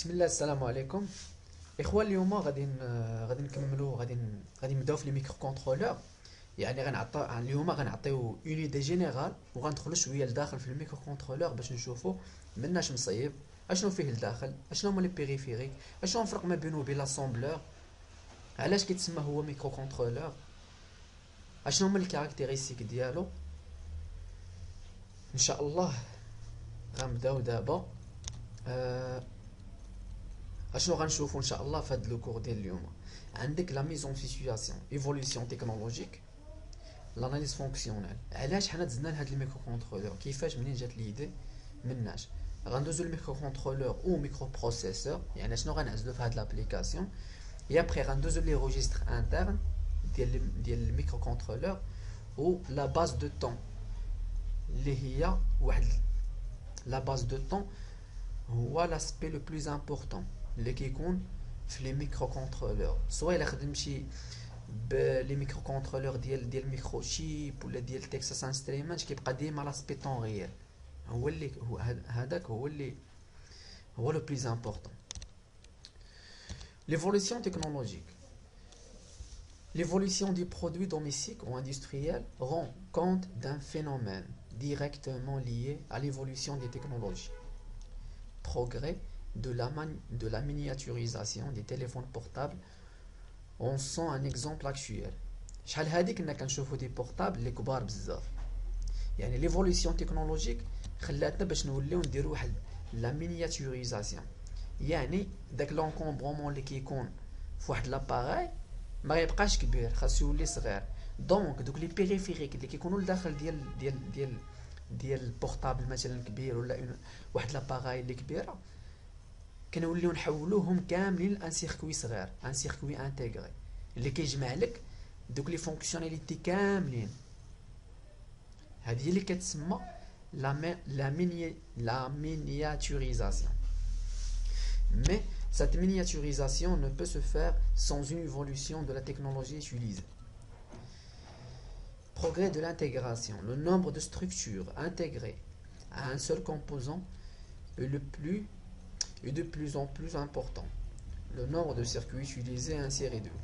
بسم الله السلام عليكم. اخوان اليوم غادي نكملوا غادي نبداو في لي ميكرو كونترولور. يعني اليوم غنعطيو اون ايدي جينيرال وغندخلوا شويه لداخل في الميكرو كونترولور باش نشوفوا مناش مصيب، اشنو فيه لداخل، اشنو هما لي بيريفيريك، اشنو الفرق ما بينه وبين لاسامبلور، علاش كيتسمى هو ميكرو كونترولور، اشنو هما الكاركتيرستيك ديالو. ان شاء الله غنبداو دابا. آه، اشنو غنشوفوا ان شاء الله في هذا لو كور ديال اليوم. عندك لا ميزون في سيتوياسيون، ايفولوسيون تكنولوجيك، لاناليز فونكسيونيل. علاش حنا دزنا لهاد الميكرو كونترولور، كيفاش منين جات ليدي مناش. غندوزو الميكرو كونترولور او ميكرو بروسيسور، يعني شنو غنعزلو في هاد لابليكاسيون. اي ابري غندوزو لي روجيستر انترن ديال الميكرو كونترولور و لا باز دو طون اللي هي واحد لا باز دو طون. هو لاسبي لو بلوز امبورطون اللي كيكون في لي ميكرو كونترولور، سواء الا خدمتي بلي ميكرو كونترولور ديال ميكرو شيب ولا ديال تكساس انستريمنت، كيبقى ديما لاسبي طون ريال. هو اللي هذاك هو لو بلوز امبورطون. L'évolution technologique. L'évolution du produit domestique ou industriel rend compte d'un phénomène directement lié à l'évolution des technologies. Progrès de la miniaturisation des téléphones portables en sont un exemple actuel. شحال هادي كنا كنشوفوا دي بورطابل اللي كبار بزاف. يعني ليفولوسيون تكنولوجيك خلاتنا باش نوليو نديرو واحد لا مينياتوريزاسيون، يعني داك لونكومبرومون اللي كيكون في واحد لاباراي ما يبقاش كبير، خاصو يولي صغير. دونك دوك لي بيريفيريك اللي كيكونوا لداخل ديال البورطابل مثلا كبير ولا واحد لاباراي اللي كبيره، كنوليو نحولوهم كاملين لان سيركوي صغير، ان سيركوي انتيغري اللي كيجمع لك دوك لي فونكسيوناليتي كاملين. هذه هي اللي كتسمى la miniaturisation. Mais cette miniaturisation ne peut se faire sans une évolution de la technologie utilisée. Progrès de l'intégration. Le nombre de structures intégrées à un seul composant est de plus en plus important. Le nombre de circuits utilisés est ainsi réduit.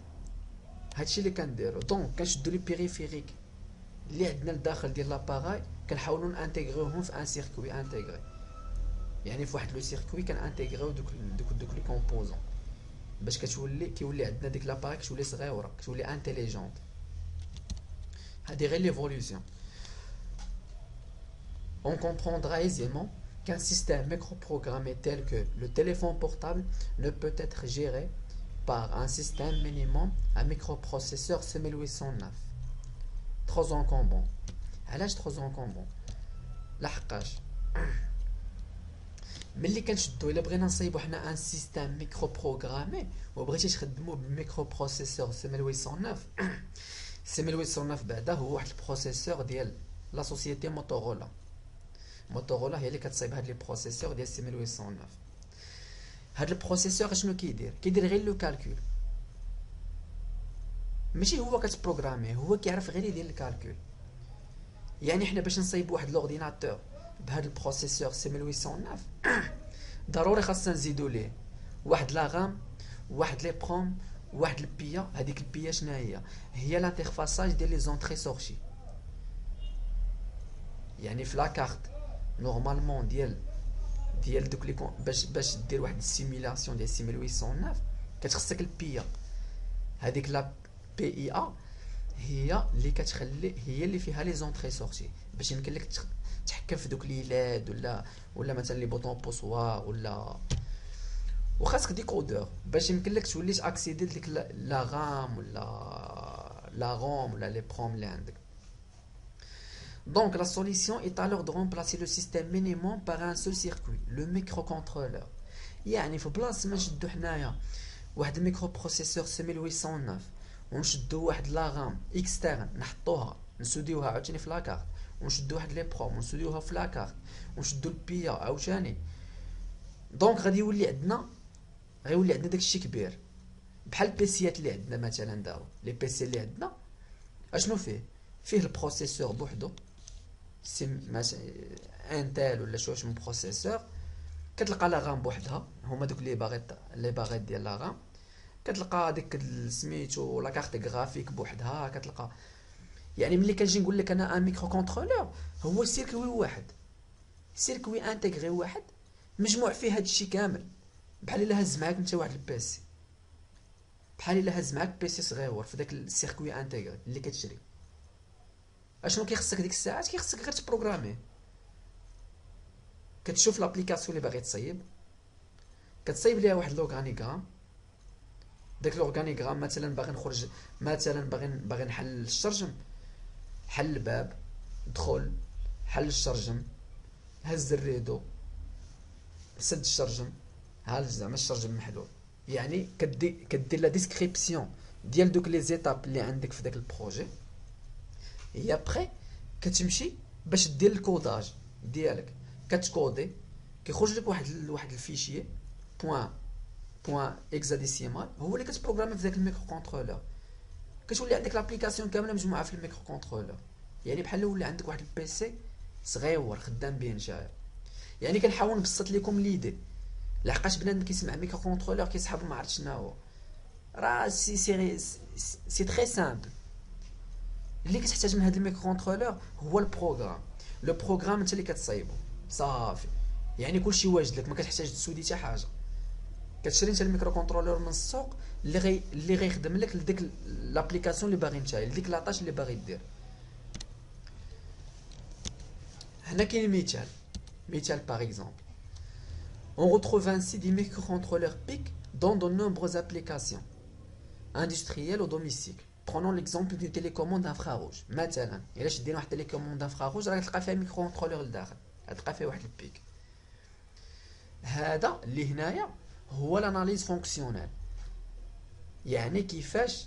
هادشي اللي كنديرو. دونك كنشدو لي بيريفيريك اللي عندنا لداخل ديال لاباراي، كنحاولوا نانتيغريوهم في ان سيركوي انتيغري. يعني في واحد لو سيركوي كنانتيغريو دوك لي كومبوزون باش كيولي عندنا ديك لاباراي كتولي صغيره، كتولي انتيليجونت. هادي غير ليفولوسيون. On comprendra aisément qu'un système microprogrammé tel que le téléphone portable ne peut être géré par un système minimum, un microprocesseur C1809. Trop encombrant. علاش trop encombrant؟ لحقاش ملي كنشدو الا بغينا نصايبو حنا ان سيستيم ميكرو بروغرامي وبغيتي تخدمو بالميكرو بروسيسور سي 1809. سي 1809 بعدا هو واحد البروسيسور ديال لا سوسيتي موتورولا. موتورولا هي اللي كتصايب هاد لي بروسيسور ديال سي 1809. هاد البروسيسور شنو كيدير غير لو كالكول، ماشي هو كتبروغراميه، هو كيعرف غير يدير الكالكول. يعني حنا باش نصايب واحد لورديناتور بهاد البروسيسور سي 1809 ضروري خاصنا نزيدو ليه واحد لا غام، واحد لي بروم، واحد البيا. هذيك البيا شناهي؟ هي لانترفاساج ديال لي زونطري سورشي. يعني في لاكارت نورمالمون ديال دوك لي باش دير واحد السيميلاسيون ديال سي 1809 كتخصك البيا. هذيك لا بي اي ا هي اللي كتخلي، هي اللي فيها لي زونطري سورتي باش يمكن لك تحكم في دوك لي لاد ولا مثلا لي بوطون بوسوار وخاصك ديكودور باش يمكن لك تولي تاكسيدي لديك لا غام ولا لا روم ولا لي بروم اللي عندك. Donc la solution est alors de remplacer le système minimum par un seul circuit, le microcontrôleur. يعني في بلاصه ما نشدو حنايا واحد الميكرو بروسيسور سي 1809 ونشدو واحد لا غام اكسترن نحطوها نسوديوها عاوتاني في لاكارت، ونشدو واحد لي بروم ونسوديوها في لاكارت، ونشدو البيا عاوتاني. دونك غادي يولي عندنا داكشي كبير بحال البيسيات اللي عندنا مثلا. دابا لي بيسي اللي عندنا اشنو فيه البروسيسور بوحدو، سي مثلا انتل ولا شويه من بروسيسور، كتلقى لا غام بوحدها، هما دوك لي باغيت ديال لا غام. كتلقى ديك سميتو لا كارت غرافيك بوحدها. كتلقى يعني ملي كنجي نقول لك انا ان ميكرو كونترولور هو سيركوي واحد، سيركوي انتيغري واحد مجموع فيه هاد الشيء كامل. بحال الا هز معاك انت واحد البيسي، بحال الا هز معاك بيسي صغيور في داك السيركوي انتيغري اللي كتشري. اشنو كيخصك ديك الساعات؟ كيخصك غير تبروغرامي. كتشوف لابليكاسيون اللي باغي تصايب، كتصايب ليها واحد لوغانيغرام. داك لوغانيغرام مثلا باغي نخرج، مثلا باغي نحل الشرجم، حل الباب، دخل حل الشرجم، هز الريدو، سد الشرجم، ها زعما الشرجم محلول. يعني كدير لا ديسكريبسيون ديال دوك لي زيتاب اللي عندك في داك البروجي. هي ابخي كتمشي باش دير الكوداج ديالك، كتكودي، كيخرج لك واحد الفيشيه بوان اكزاديسيمال، هو اللي كتبروغرامي في داك الميكرو كونترولور. كتولي عندك لابليكاسيون كامله مجموعه في الميكرو كونترولور. يعني بحال ولا عندك واحد البيسي صغيور خدام به نتايا. يعني كنحاول نبسط لكم ليدي، لحقاش بنادم كيسمع ميكرو كونترولور كيسحب ما عرفت شنو هو. راه سي تري سامبل. اللي كتحتاج من هذا الميكرو كونترولور هو البروغرام. لو بروغرام انت اللي كتصايبو صافي. يعني كلشي واجد لك، ما كتحتاج تسودي حتى حاجه. كتشري انت الميكرو كونترولور من السوق اللي غيخدم لك لديك لابليكاسيون اللي باغي نتايا، لديك لاطاش اللي باغي دير. هنا كاين مثال par exemple. On retrouve ainsi des microcontrôleurs PIC dans de nombreuses applications industrielles au domicile. Prenons l'exemple d'une télécommande infrarouge. مثلا الا شدينا واحد télécommande infrarouge راه تلقى فيها ميكرو كونترولور لداخل، تلقى فيها واحد البيك. هذا اللي هنايا هو الاناليز فونكسيونيل، يعني كيفاش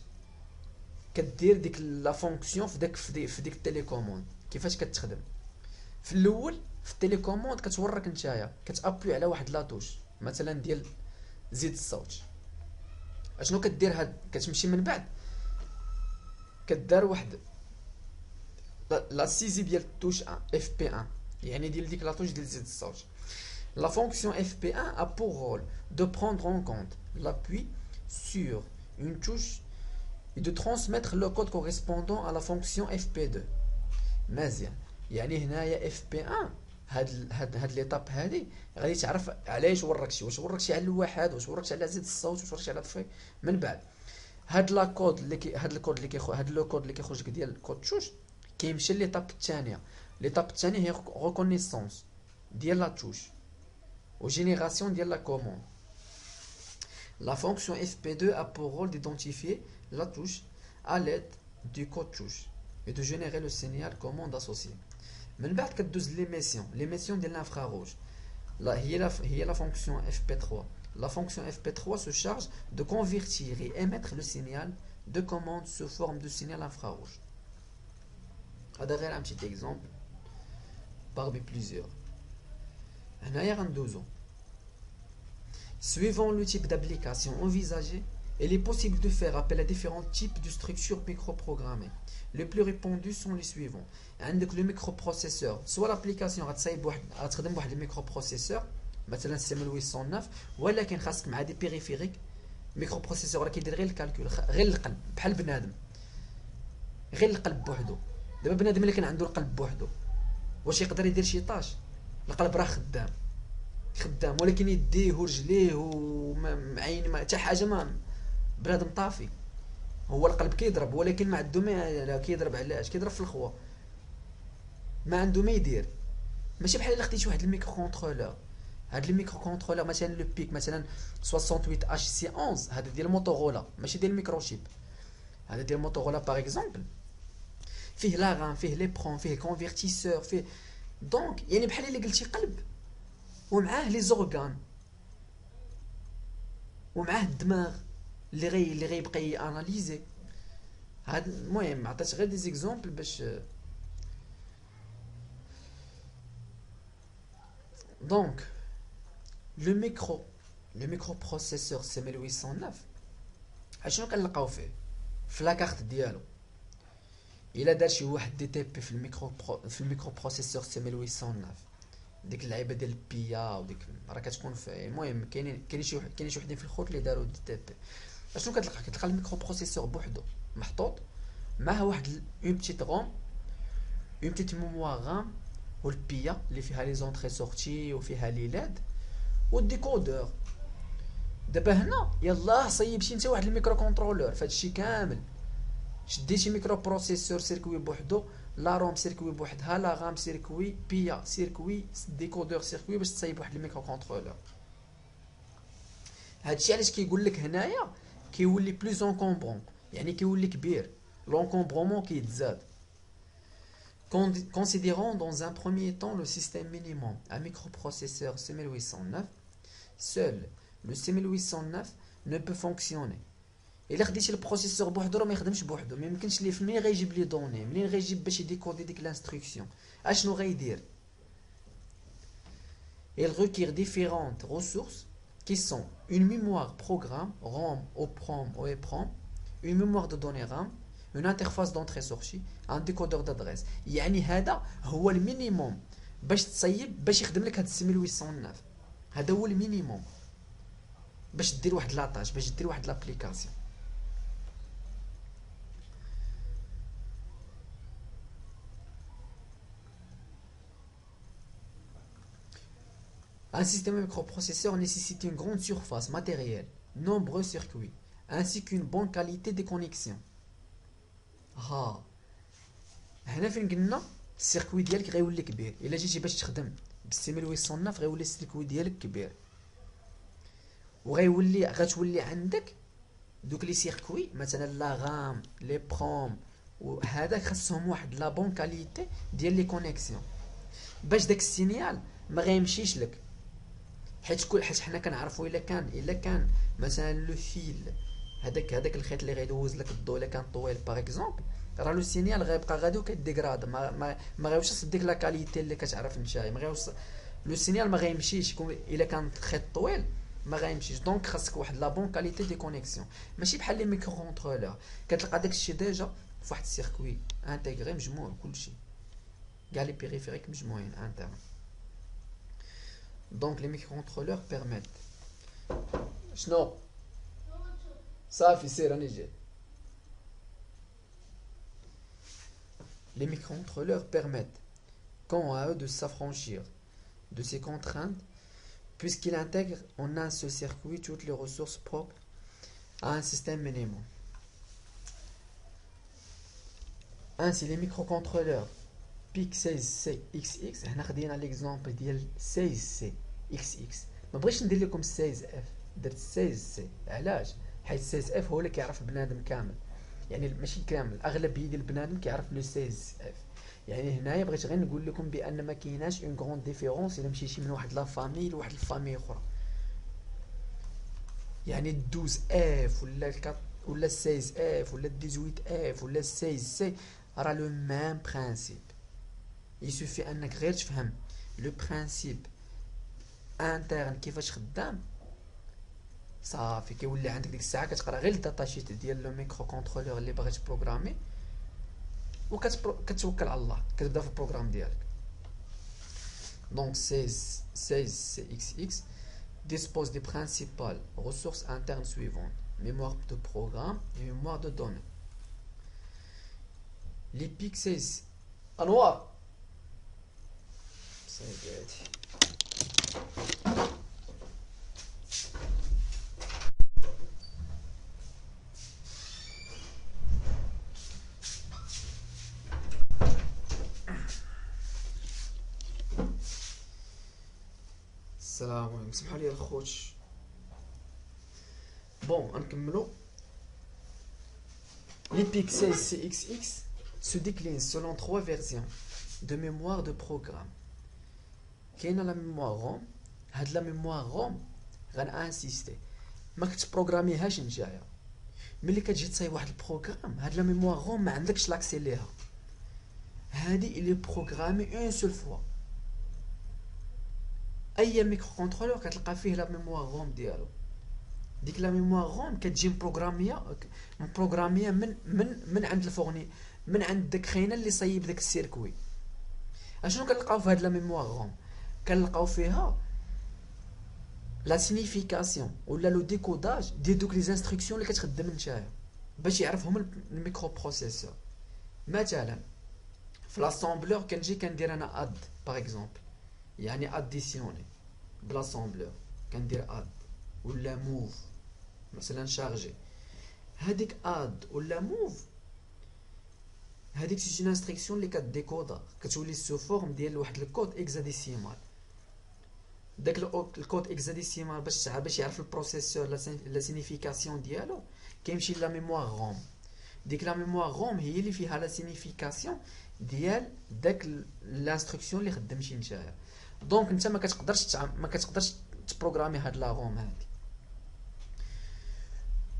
كدير ديك لا فونكسيون في ديك التيليكوموند، كيفاش كتخدم. في الاول في التيليكوموند كتورك نتايا كتابلي على واحد لاطوش مثلا ديال زيد الصوت. اشنو كدير؟ هاد كتمشي من بعد كدار واحد لا سيزي ديال التوش اف بي 1، يعني ديال ديك لاطوش ديال زيد الصوت. La fonction FP1 a pour rôle de prendre en compte l'appui sur une touche et de transmettre le code correspondant à la fonction FP2. مزيان. يعني هنايا FP1 هاد ليطاب هادي غادي تعرف علاش وركشي، واش وركشي على الواحد، واش وركشي على زيد الصوت، واش وركشي على طفي. من بعد هاد لاكود اللي هاد الكود اللي كيخرج لك ديال كود توش كيمشي ليطاب الثانيه. ليطاب الثانيه هي ريكونيسونس ديال لا توش ou génération de la commande. La fonction FP2 a pour rôle d'identifier la touche à l'aide du code touche et de générer le signal commande associé. من بعد كدوز l'émission de l'infrarouge. Là, هي la fonction FP3. La fonction FP3 se charge de convertir et émettre le signal de commande sous forme de signal infrarouge. هذا غير un petit exemple parmi plusieurs. Suivant le type d'application envisagé, il est possible de faire appel à différents types de structures microprogrammées. Les plus répandus sont les suivants. عندك le microprocesseur, soit l'application غتخدم بواحد الميكروبروسيسور مثلا سيستم 809، ولكن خاصك مع دي بيريفيريك. ميكروبروسيسور راه كيدير غير الكالكول، غير القلب بحال بنادم، غير القلب بوحدو. دابا بنادم اللي كان عنده القلب بوحدو واش يقدر يدير شي طاش؟ القلب راه خدام ولكن يديه ورجليه وعين ما حتى حاجه، ما بنادم طافي. هو القلب كيضرب ولكن ما عنده ما كيضرب. علاش كيضرب؟ في الخوا، ما عنده ما يدير. ماشي بحال الا خديتي واحد الميكرو كونترولور. هاد الميكرو كونترولور مثلا لو بيك مثلا 68 اتش سي 11، هذا ديال موتورولا ماشي ديال الميكروشيب. هذا ديال موتورولا باغ اكزومبل فيه لا رام، فيه لي برون، فيه كونفرتيسور، فيه دونك يعني بحال الا قلتي قلب ومعاه لي زورغان ومعاه الدماغ اللي غيبقى ياناليزي. هاد المهم عطيت غير دي زيكزامبل باش دونك لو ميكروبروسيسور سي 1809 اشنو كنلقاو فيه في لاكارت ديالو. الا دار شي واحد دي تي بي في الميكروبروسيسور سي 1809 ديك اللعيبه ديال البيا وديك راه كتكون في المهم كاينين شي وحدين في الخوت اللي داروا دي تي بي. اشنو كتلقى الميكرو بروسيسور بوحدو محطوط معها واحد اون بتيت روم اون بتيت ميموار رام والبيا اللي فيها لي زونطري سورتي وفيها لي لاد والديكودور. دابا هنا يلاه صيبتي انت واحد الميكرو كونترولور فهادشي كامل. شديتي ميكرو بروسيسور سيركوي بوحدو، لا روم سيركوي بوحدها، لا غام سيركوي، بيا سيركوي، ديكودور سيركوي باش تصايب واحد الميكرو كونترولور. هادشي علاش كيقول لك هنايا كيولي بلوز انكومبرون، يعني كيولي كبير، l'encombrement كيتزاد. Considérons dans un premier temps le système minimum, un microprocesseur C1809. Seul le C1809 ne peut fonctionner. الا خديتي البروسيسور بوحدو راه ما يخدمش بوحدو، ما يمكنش ليه منين غيجيب لي دوني، منين غيجيب باش يديكودي ديك لانستركسيون، اشنو غيدير؟ Il requiert différentes ressources qui sont une mémoire programme ROM, OPROM ou EPROM, une mémoire de données RAM, une interface d'entrée-sortie, un décodeur d'adresse. يعني هذا هو المينيموم باش تصيب باش يخدم لك هاد السي 1809. هذا هو المينيموم باش دير واحد لاطاج، باش دير واحد لابليكاسيون. Un système microprocesseur nécessite une grande surface matérielle, nombreux circuits, ainsi qu'une bonne qualité des connexions. ها هنا فين قلنا السيركوي ديالك غيولي كبير. الا جيتي باش تخدم بالسي 1809 غيولي السيركوي ديالك كبير، غتولي عندك دوك لي سيركوي مثلا لا غام لي بروم وهذاك خاصهم واحد لا بون كاليتي ديال لي كونيكسيون باش داك السينيال ما غيمشيش لك. حيت حنا كنعرفوا الا كان مثلا لو فيل هذاك الخيط اللي غيدوز لك الضو الا كان طويل باغ اكزومبل، راه لو سينيال غيبقى غادي وكيديغراد، ما غيوصلش ديك لا كاليتي اللي كتعرف نتايا، ما غيوصل لو سينيال، ما غيمشيش الا كان خيط طويل ما غيمشيش. دونك خاصك واحد لا بون كاليتي دي كونيكسيون، ماشي بحال لي ميكرو كونترولور كتلقى داك الشيء ديجا فواحد السيركوي انتيغري مجموع كلشي كاع لي بيريفيريك مجموعين انترن. Donc les microcontrôleurs permettent شنو صافي سير راني جاي. Les microcontrôleurs permettent quant à eux de s'affranchir de ces contraintes puisqu'ils intègrent en un seul circuit toutes les ressources propres à un système minimum. Ainsi les microcontrôleurs PIC16CXX هنا خدينا ليكزامبل ديال 16CXX، ما بغيتش ندير لكم 16F، درت 16C. علاش؟ حيت 16F هو اللي كيعرف بنادم كامل، يعني ماشي كامل، الاغلبيه ديال البنادم كيعرف لو 16F. يعني هنايا بغيت غير نقول لكم بان ما كايناش اون غروند ديفيرونس الا مشيتي من واحد لا فامي لواحد الفامي اخرى. يعني 12F ولا 16F ولا 18F ولا 16C راه لو ميم برانسيب. Il suffit انك غير تفهم لو برانسيب انترن كيفاش خدام صافي كيولي عندك ديك الساعه كتقرا غير الداتا شيت ديال لو ميكرو كونترولور اللي باغي تبروغرامي وكتوكل على الله كتبدا في البروغرام ديالك. Donc 16CXX dispose des principales ressources internes suivantes: mémoire de programme et mémoire de données. Les PIC16 انوار سيداتي السلام عليكم، سمحوا لي الخوت. بون نكملو. Les PIC16CXX se déclinent selon 3 versions de mémoire de programme. كاينه لا ميموار روم. هاد لا ميموار روم غنانسيستي ما كتبروغراميهاش نتايا، ملي كتجي تصايب واحد البروغرام هاد لا ميموار روم ما عندكش لاكسي ليها، هادي اللي بروغرامي اون سول فوا. اي ميكرو كونترولور كتلقى فيه لا ميموار روم ديالو. ديك لا ميموار روم كتجي مبروغراميه من عند الفورني، من عند داك خينا اللي صايب داك السيركوي. اشنو كنلقاو في هاد لا ميموار روم؟ كنلقاو فيها لا سينيفيكاسيون ولا لو ديكوداج ديال دوك لي انستركسيون اللي كتخدم نتايا باش يعرفهم الميكرو بروسيسور. مثلا في لاسامبلور كنجي كندير انا اد باغ اكزومبل، يعني اديسيوني بلاسامبلور، كندير اد ولا موف مثلا شارجي. هذيك اد ولا موف هذيك سي اون انستركسيون اللي كديكودا، كتولي سو فورم ديال واحد الكود اكزاديسيمال. داك الكود اكزاديسيمال باش يعرف البروسيسور لا سينيفيكاسيون ديالو كيمشي لا ميموار روم. ديك لا ميموار روم هي اللي فيها لا سينيفيكاسيون ديال داك الانستركسيون اللي خدمتي نتايا. دونك انت ما كتقدرش تبروغرامي هاد لا روم هادي.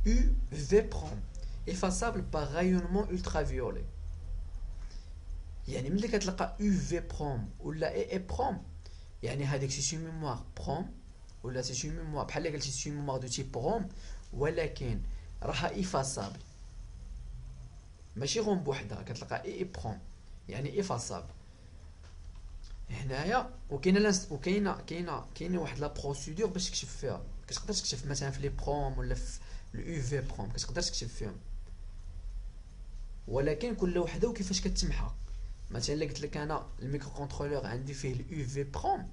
UV-PROM effaçable par rayonnement ultraviolet. يعني ملي كتلقى UV-PROM ولا EEPROM يعني هذيك سي ميموار بروم ولا سي ميموار بحال اللي قلتي سي ميموار دو تيب روم، ولكن راها ايفاسابل ماشي روم بوحدها. كتلقى اي بروم يعني ايفاسابل هنايا. وكاينه واحد لا بروسيدور باش تكتب فيها. كتقدر تكتب مثلا في لي بروم ولا في اليو في بروم كتقدر تكتب فيهم، ولكن كل وحده وكيفاش كتمحى. مثلا الا قلت لك انا الميكرو كونترولور عندي فيه اليو في بروم،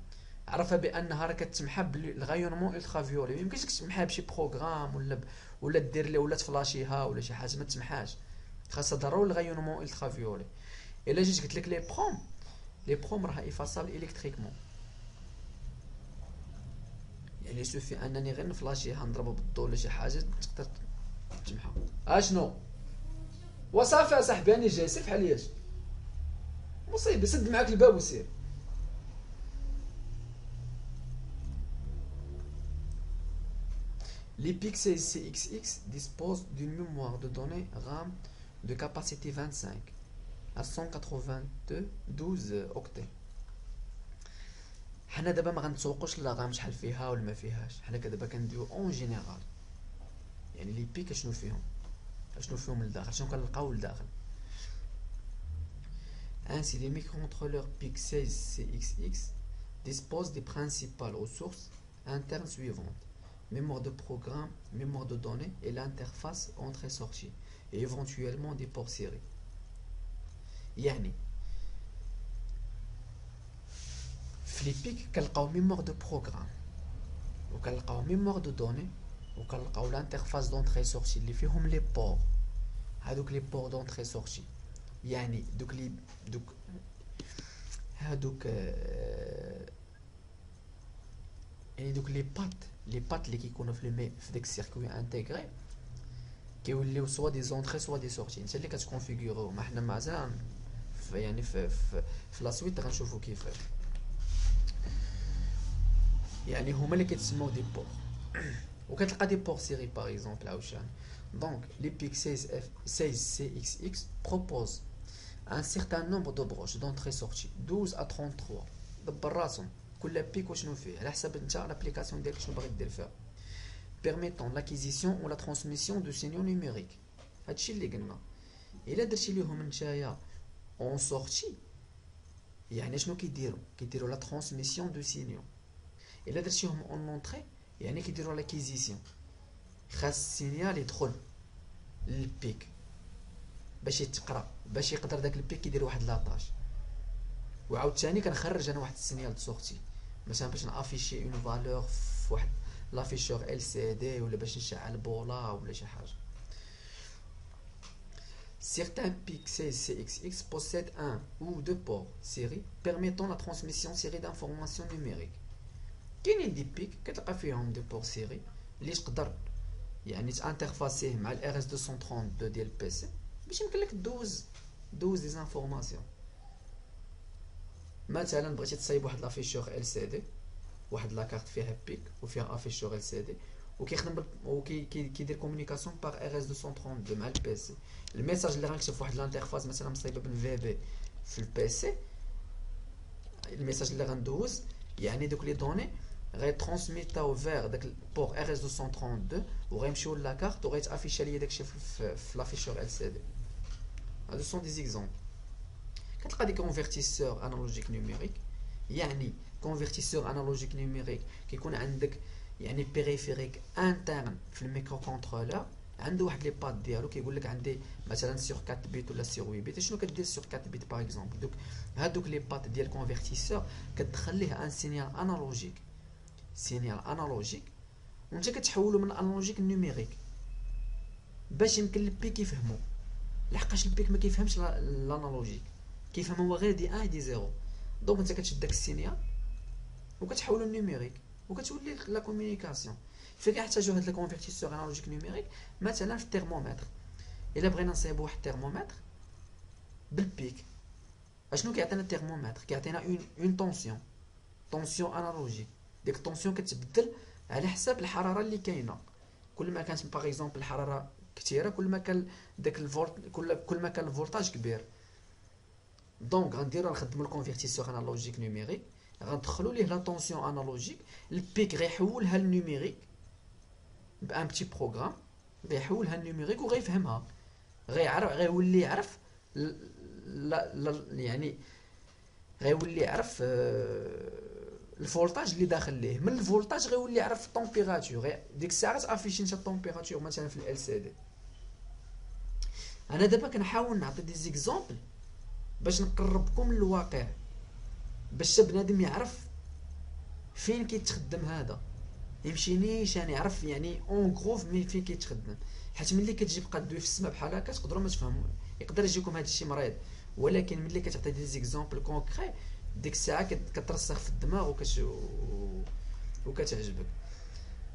عرفها بانها راه كتمحى بالغايونمون الترافيولي. ما يمكنش تمحيها بشي بروغرام ولا دير لي ولا تفلاشيها ولا شي حاجه، ما تمحاش، خاصها ضروري الغايونمون الترافيولي. الا جيت قلت لك لي بروم راه ايفاسابل الكتريكمون، يعني سوفي انني غير نفلاشيها نضربها بالضوء ولا شي حاجه تقدر تمحى. اشنو وصافي يا صاحبي راني جاي، سير بحال لياش مصيبه، سد معاك الباب وسير. Les pixels CXX disposent d'une mémoire de données RAM de capacité 25 à 192 octets. حنا دابا ما غنتسوقوش لا غام شحال فيها ولا ما فيهاش، حنا دابا كنديرو اون جينيرال، يعني لي بيك اشنو فيهم لداخل، شنو كنلقاو لداخل. Ainsi, les microcontrôleurs PIC16 CXX disposent des principales ressources internes suivantes: mémoire de programme, mémoire de données et l'interface entrée sortie, et éventuellement des ports série. يعني في لي بيك كنلقاو ميموار دو بروغرام وكنلقاو ميموار دو دوني وكنلقاو لانترفاس دونطري سورتي اللي فيهم لي بور. هادوك لي بور دونطري سورتي يعني هادوك يعني دوك لي بات اللي كيكونوا في داك السيركوي انتيغري كيوليو سوا دي زونطري سوا دي سورتي، انت اللي كتكونفيغورو. ما حنا مازال يعني في لا سويت غنشوفو كيفاش، يعني هما اللي كيتسموا دي بور. وكتلقى دي بور سيري باغ اكزومبل عاوشان. دونك les PIC 16 CXX proposent un certain nombre de broches d'entrée-sortie 12 à 33. دبر راسهم كل بيك وشنو فيه على حسب انت لابليكاسيون ديالك شنو باغي دير فيها. permettant l'acquisition ou la transmission de signaux numériques. هادشي اللي قلنا. الا درتي ليهم نتايا اون سورتي يعني شنو كيديروا لا ترانسميسيون دو سينيو. الا درتيهم اون اونطري يعني كيديروا لاكيزيسيون، خاص السينيال يدخل للبيك باش يتقرا، باش يقدر داك البيك يدير واحد لاطاج. وعاود ثاني كنخرج انا واحد السينيال د سورتي مثلا باش نافيشي اون فالور في واحد لافيشور ال سي دي ولا باش نشعل بولا ولا شي حاجه. Certains PIC16 CXX possèdent un ou deux ports série permettant la transmission série d'informations numériques. كاينين دي بيك كتلقى فيهم دي بور سيري اللي تقدر يعني تانترفاسيه مع ال RS 232 ديال البي سي باش يمكن لك دوز دي زانفورماسيون. مثلا بغيتي تصايب واحد لافيشور ال سي دي، واحد لاكارت فيها بيك وفيها افيشور ال سي دي وكيخدم كيدير كومونيكاسيون باغ RS 232 مع البي سي. الميساج اللي غنكتب في واحد الانترفاس مثلا مصايبه بالفي بي في البي سي، الميساج اللي غندوز يعني دوك لي دوني غيترانسميتاو فيغ داك البور RS 232 وغيمشيو لاكارت وغيتافيشا ليا داكشي في لافيشور ال سي دي. هادو سون دي زيكزامبل. كتلقى دي كونفرتيسور انالوجيك نوميريك يعني كونفرتيسور انالوجيك نيميريك كيكون عندك يعني بيريفيريك انترن في الميكرو كونترولور، عنده واحد لي بات ديالو كيقول لك عندي مثلا سور 4 بيت ولا سور 8 بيت. شنو كدير سور 4 بيت باغ اكزومبل؟ دوك هادوك لي بات ديال كونفرتيسور كتدخل ليه ان سينيال انالوجيك، سينيال انالوجيك، وانت كتحولو من انالوجيك نيميريك باش يمكن البيك يفهمو، لحقاش البيك ما كيفهمش الانالوجيك، كيفهم هو غير دي 1 دي 0. دونك انت كتشد داك السينيال وكتحولو لنيميريك وكتولي لا كومونيكاسيون. فين كيحتاجو هاد الكونفرتيسور انالوجيك نيميريك؟ مثلا في الترمومتر، الا بغينا نصايبو واحد الترمومتر بالبيك، اشنو كيعطينا الترمومتر؟ كيعطينا اون طونسيون انالوجيك. ديك الطونسيون كتبدل على حساب الحراره اللي كاينه، كل ما كانت باغ اكزومبل الحراره كثيره كل ما كان داك الفولت، كل ما كان الفولتاج كبير. دونك غنديرو نخدمو الكونفرتيسور انالوجيك نيميريك، غندخلو ليه لا طونسيون انالوجيك، البيك غيحولها للنيميريك بان بتي بروغرام، غيحولها للنيميريك وغيفهمها، غيولي يعرف يعني غيولي يعرف الفولتاج اللي داخل ليه. من الفولتاج غيولي يعرف الطومبيراتور، ديك الساعه تافيشي انت الطومبيراتور مثلا في ال سي دي. انا دابا كنحاول نعطي دي زيكزامبل باش نقربكم للواقع، باش بنادم يعرف فين كيتخدم هذا، يمشي نيشان يعرف يعني اون غروف فين كيتخدم. حيت ملي كتجي بقى دوي في السما بحال هكا تقدروا ما تفهموا، يقدر يجيكم هذا الشيء مريض، ولكن ملي كتعطي دي زيكزامبل كونكري ديك الساعه كترسخ في الدماغ وكتعجبك.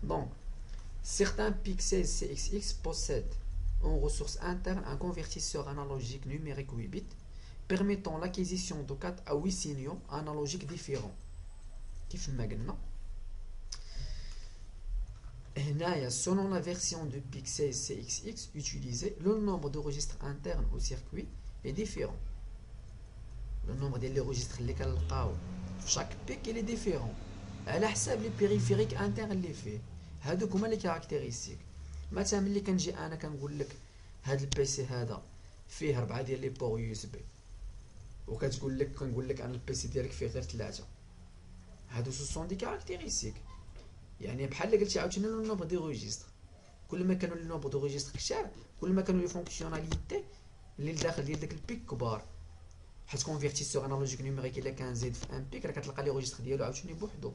دونك certains pixels CXX possèdent en ressource interne un convertisseur analogique numérique 8 bits permettant l'acquisition de 4 à 8 signaux analogiques différents. كيف ما قلنا هنايا selon la version de pixels CXX utilisée, le nombre de registres internes au circuit est différent. Le nombre ديال لي registres اللي كنلقاو في chaque pic il est différent على حساب لي بيريفيريك انترن اللي فيه. هادوك هما لي كاركتيرستيك. مثلا ملي كنجي انا كنقول لك هاد البيسي هذا فيه 4 ديال لي بور يو اس بي، وكتقول لك كنقول لك انا البيسي ديالك فيه غير 3، هادو سون دي كاركتيرستيك. يعني بحال قلتي عاوتاني لو نومبر دي ريجستر، كل ما كانوا لي نومبر دو ريجستر كثار كل ما كانوا لي فونكسيوناليتي اللي داخل ديال داك البيك كبار. حيت كونفرتيسور انالوجيك نيميريك الا كان زايد في ان بيك راه كتلقى لي ريجستر ديالو عاوتاني بوحدو،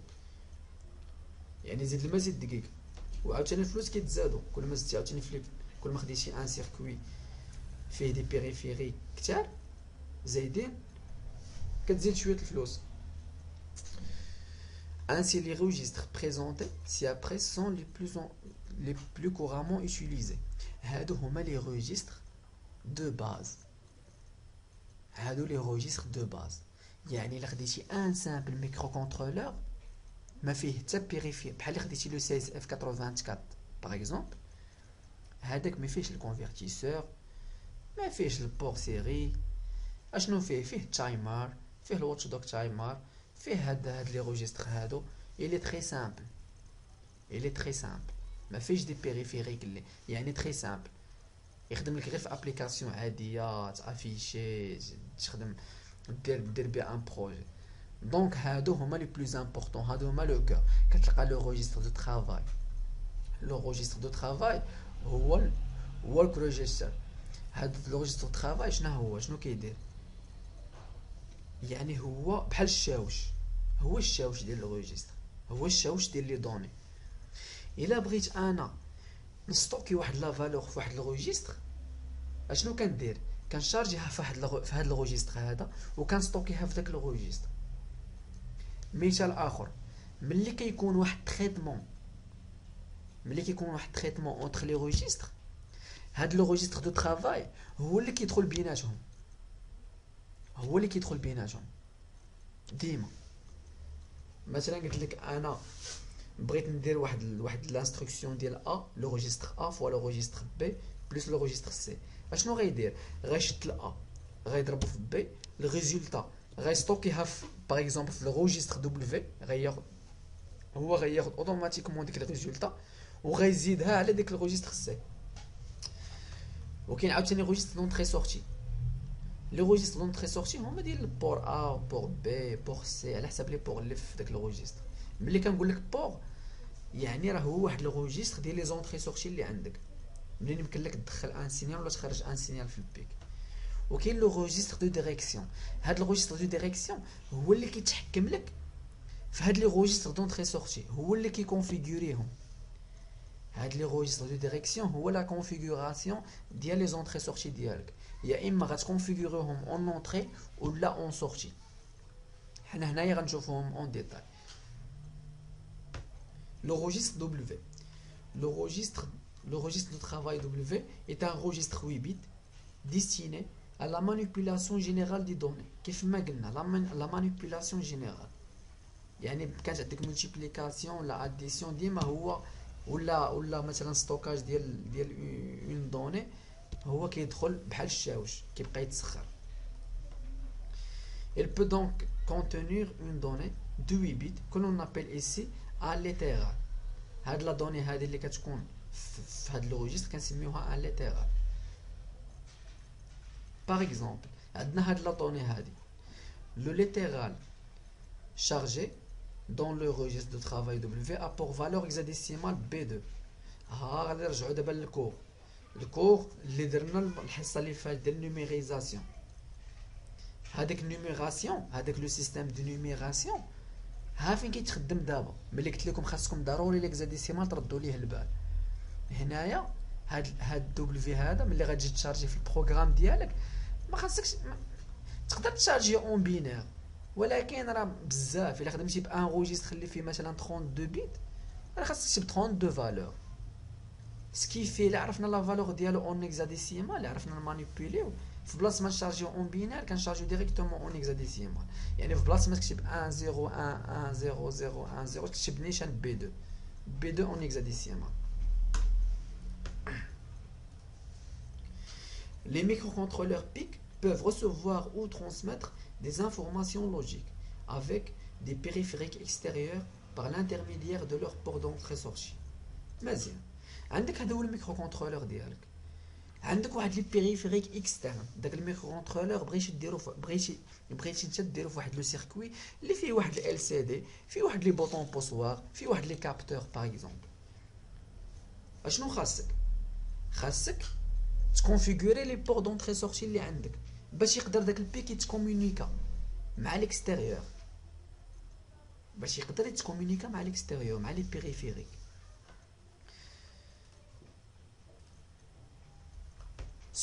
يعني زيد الماء زيد دقيق، وعاوتاني الفلوس كيتزادوا كل ما زدتي عاوتاني كل ما خديتي ان سيركوي فيه دي بيريفيري كثار زايدين كتزيد شويه الفلوس. Ainsi, les registres présentés ci-après sont les plus couramment utilisés. هادو هما les registres de base. هادو les registres de base. يعني إلا خديتي ان سامبل ميكرو كونترولور ما فيه حتى بيريفير، بحال اللي خديتي لو 16 اف 84 باغ اكزومبل، هذاك ما فيهش الكونفرتيسور، ما فيهش البور سيري. اشنو فيه؟ فيه التايمر، فيه الواتش دوك تايمر، فيه هاد لي روجيستر هادو. إلي تري سامبل، إلي تري سامبل، ما فيهش دي بيريفيريك اللي يعني تري سامبل، يخدم لك غير في ابليكاسيون عاديه تافيشي تخدم دير بها ان بروجي. دونك هادو هما لي بلوز امبورطون، هادو هما لو كور. كتلقى لو روجيستر دو ترافاي، لو روجيستر دو ترافاي هو الورك ريجستر. هاد لو روجيستر دو ترافاي شنو كيدير؟ يعني هو بحال الشاوش، هو الشاوش ديال الريجستر، هو الشاوش ديال لي دوني. الا بغيت انا نستوكي واحد لا فالور في واحد الريجستر، اشنو كندير؟ كنشارجيها في هاد الريجستر هذا وكنستوكيها في داك الريجستر. مثال اخر، ملي كيكون واحد تريتمون اونتر لي ريجستر، هاد لو ريجستر دو ترافاي هو اللي كيدخل بيناتهم، ديما. مثلا قلت لك انا بغيت ندير واحد لانستركسيون ديال لو ريجستر فوا لو ريجستر بي بلس لو ريجستر سي. اشنو غيدير؟ غيشد غيضربو في بي، الريزولتا غيستوكيها في باغ اكزومبل في لو ريجستر دبليو، غياخد اوتوماتيكمون ديك الريزولتا وغيزيدها على ديك الريجستر سي. وكاين عاوتاني ريجستر دونطري سورتي، لي روجيستر دونطري سورتي هما ديال البور ا بور بي بور سي على حسب لي بور اللي في داك الروجيستر. ملي كنقول لك بور يعني راه هو واحد الروجيستر ديال لي زونطري سورتي اللي عندك، منين يمكن لك تدخل ان سينيال ولا تخرج ان سينيال في البيك. وكاين لو روجيستر دو ديريكسيون، هاد الروجيستر دو ديريكسيون هو اللي كيتحكم لك في هاد لي روجيستر دونطري سورتي، هو اللي كيكونفيغوريهم. هاد لي روجيستر دو ديريكسيون هو لا كونفيغوراسيون ديال لي زونطري سورتي ديالك، يا اما غتكونفيغوريهم اون اونطري ولا اون سورتي. حنا هنايا غنشوفوهم اون ديتاي. Le registre W. Le registre de travail W est un registre 8 bits destiné à la manipulation générale des données. كيف ما قلنا la manipulation générale. يعني كانت عندك multiplication ولا addition ديما هو ولا مثلا ستوكاج ديال اون دوني هو كيدخل بحال الشاوش كيبقى يتسخر. Il peut donc contenir une donnée de 8 bits que l'on appelle ici allitéral. هاد لا دوني هادي اللي كتكون في هاد لو ريجيستر كنسميوها allitéral. Par exemple عندنا هاد لا دوني هادي le littéral chargé dans le registre de travail W a pour valeur hexadécimale B2. غادي نرجعو دابا للكور اللي درنا الحصه اللي فاتت ديال النوميريزاسيون. هذاك النوميراسيون هذاك لو سيستيم دو نوميراسيون ها فين كيتخدم دابا. ملي قلت لكم خاصكم ضروري ليكزاديسيمال تردوا ليه البال. هنايا هاد دبليو هذا ملي غتجي تشارجي في البروغرام ديالك ما خاصكش تقدر تشارجي اون بينير، ولكن راه بزاف الا خدمتي بان روجيستر اللي فيه مثلا 32 بيت راه خاصك تكتب 32 فالور. سكيفي الا عرفنا لا فالور ديالو اون هكزاديسيمال اللي عرفنا مانيبيوليو في بلاصه ما نشارجيو اون بينير كنشارجيو ديريكتومون اون هكزاديسيمال. يعني في بلاصه ما تكتب 1 0 1 1 0 0 1 0 تكتب نيشان بي 2 اون هكزاديسيمال. Les microcontrôleurs PIC peuvent recevoir ou transmettre des informations logiques avec des périphériques extérieurs par l'intermédiaire de leur port d'entrée-sortie. مزيان عندك هذا هو الميكروكونترولور ديالك، عندك واحد لي بيريفيريك اكسترن. داك الميكروكونترولور بغيتي انت ديرو في واحد لو سيركوي اللي فيه واحد ال سي دي، فيه واحد لي بوطون بوسوار، فيه واحد لي كابتور باغ اكزومبل. اشنو خاصك تكونفيغوري لي بور دونطري سورتي اللي عندك باش يقدر داك البيك يتكومونيكا مع ليكستيريور، باش يقدر يتكومونيكا مع ليكستيريور مع لي بيريفيريك.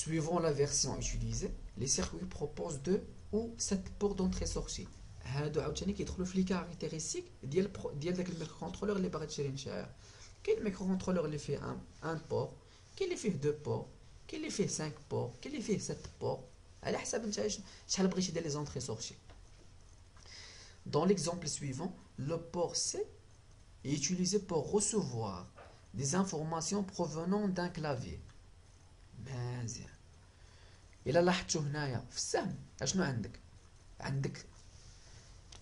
Suivant la version utilisée, les circuits proposent 2 ou 7 ports d'entrée-sortie. هادو عاوتاني كيدخلوا في لي كاركتيرستيك ديال داك الميكروكونترولور اللي باغي تشري نتايا. كاين الميكروكونترولور اللي فيه ان بور، كاين اللي فيه 2 بور، كاين اللي فيه 5 بور، كاين اللي فيه 7 بور، على حسب نتايا شحال بغيتي دير لي زونطري سورتي. Dans l'exemple suivant, le port C est utilisé pour recevoir des informations provenant d'un clavier. مزيان الا لاحظتوا هنايا في السهم اشنو عندك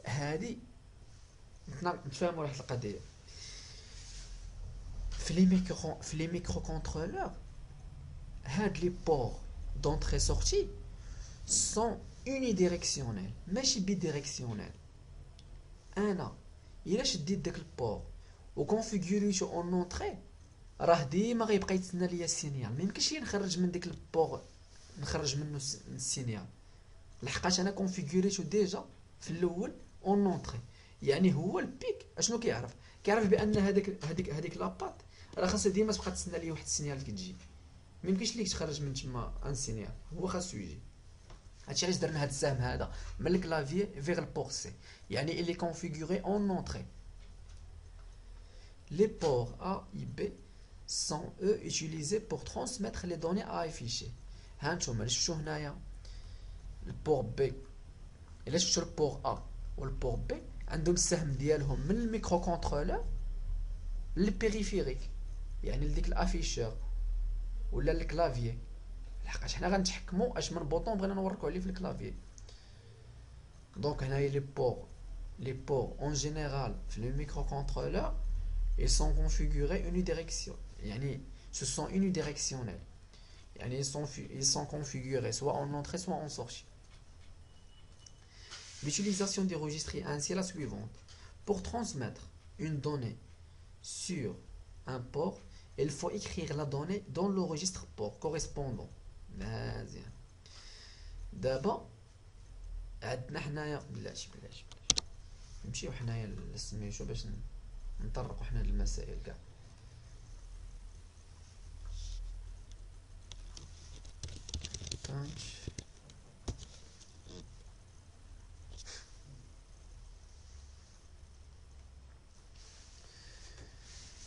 هادي نتفاهموا واحد القضيه في لي ميكرو كونترولور. هاد لي بور دونطري سورتي سون اونيديريكسيونيل ماشي بيديريكسيونيل. انا الا شديت داك البور وكونفيغوريتو اون اونطري راه ديما غيبقى يتسنى ليا السينيال، ما يمكنش لي نخرج من ديك البور نخرج منه السينيال لحقاش انا كونفيغوريتو ديجا في الاول اون اونطري. يعني هو البيك اشنو كيعرف بان هذيك لاباط راه خاصها ديما تبقى تسنى ليا واحد السينيال كتجي، ما يمكنش ليك تخرج من تما ان سينيال، هو خاصو يجي. هادشي علاش درنا هاد السهم هذا من الكلافيي فيغ البور سي، يعني اللي كونفيغوري اون اونطري. لي بور ا اي بي sont eux utilisés pour transmettre les données à afficher. هانتوما شفتوا هنايا البور بي، الا شفتوا البور ا والبور بي عندهم السهم ديالهم من الميكرو كونترولور للبيريفيريك، يعني لديك الافيشور ولا الكلافيي، لحقاش حنا غنتحكموا اش من بوطون بغينا نوركو عليه في الكلافيي. دونك هنايا لي بور اون جينيرال في لو ميكرو كونترولور ils sont configurés unidirectionnels. يعني ce sont unidirectionnels. يعني ils sont configurés soit en entrée soit en sortie. L'utilisation des registres est ainsi la suivante. Pour transmettre une donnée sur un port, il faut écrire la donnée dans le registre port correspondant. مزيان. دابا عندنا حنايا بلاش نمشيو حنايا لسميتو باش نطرقو حنا للمسائل كاع.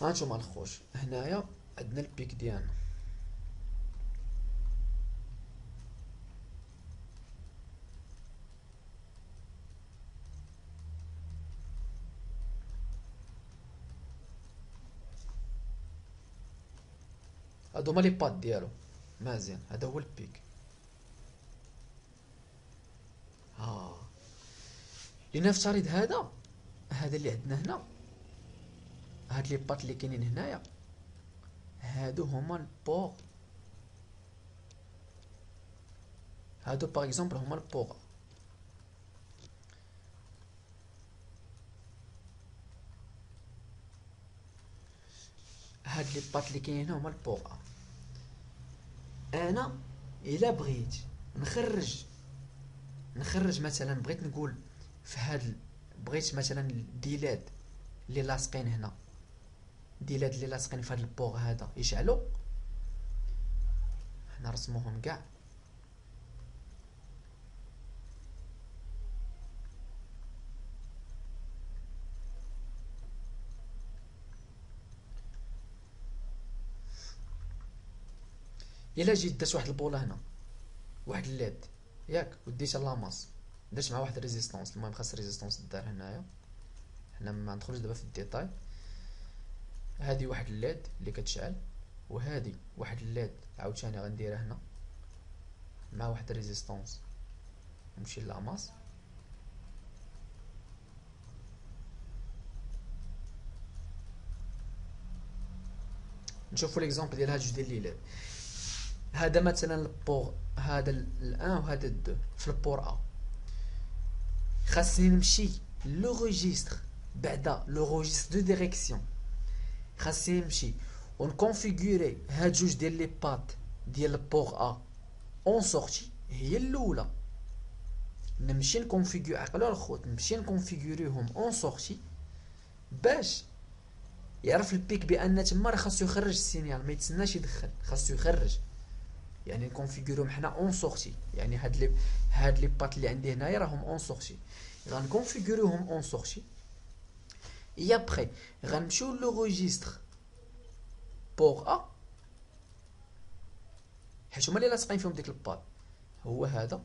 هانتوما الخوت هنايا عندنا البيك ديالنا. هادو هما لي بات ديالو. مزيان، هذا هو البيك. لنفترض هذا اللي عندنا هنا، هاد لي بات اللي كاينين هنايا هادو هما البور، هادو باغ اكزومبل هما البور. هاد لي بات اللي كاينين هنا هما البور. انا الا بغيت نخرج مثلا، بغيت نقول في هاد، بغيت مثلا ديلاد اللي لاصقين هنا، ديلاد اللي لاصقين في هاد البوغ هذا يشعلوا، حنا نرسموهم كاع. الا جيت درت واحد البوله هنا، واحد الليد ياك، وديت لاماس درت مع واحد ريزيستونس، المهم خاص ريزيستونس دار هنايا، حنا ما ندخلوش دابا في الديتاي. هادي واحد الليد اللي كتشعل، وهادي واحد الليد عاوتاني غنديرها هنا مع واحد ريزيستونس، نمشي للاماس. نشوفوا ليكزامبل ديال هاد جوج ديال الليلات. هذا مثلا البور، هذا الان وهذا الدو. في البور ا خاصني نمشي لو ريجستر بعدا لو ريجستر دو ديريكسيون، خاصني نمشي ونكونفيغوري هاد جوج ديال لي بات ديال البور ا اون سورتي، هي الاولى نمشي نكونفيغوري، عقلوا الخوت، نمشي نكونفيغوريهم اون سورتي باش يعرف البيك بان تما راه خاصو يخرج السينيال، ما يتسناش يدخل، خاصو يخرج. يعني نكونفيغوريهم حنا اون سورتي، يعني هاد لي بات اللي عندي هنايا راهم اون سورتي، غنكونفيغوريهم اون سورتي. اي ابري غنمشيو لو ريجستر بور ا، حيت هما اللي لاصقين فيهم ديك البات، هو هذا.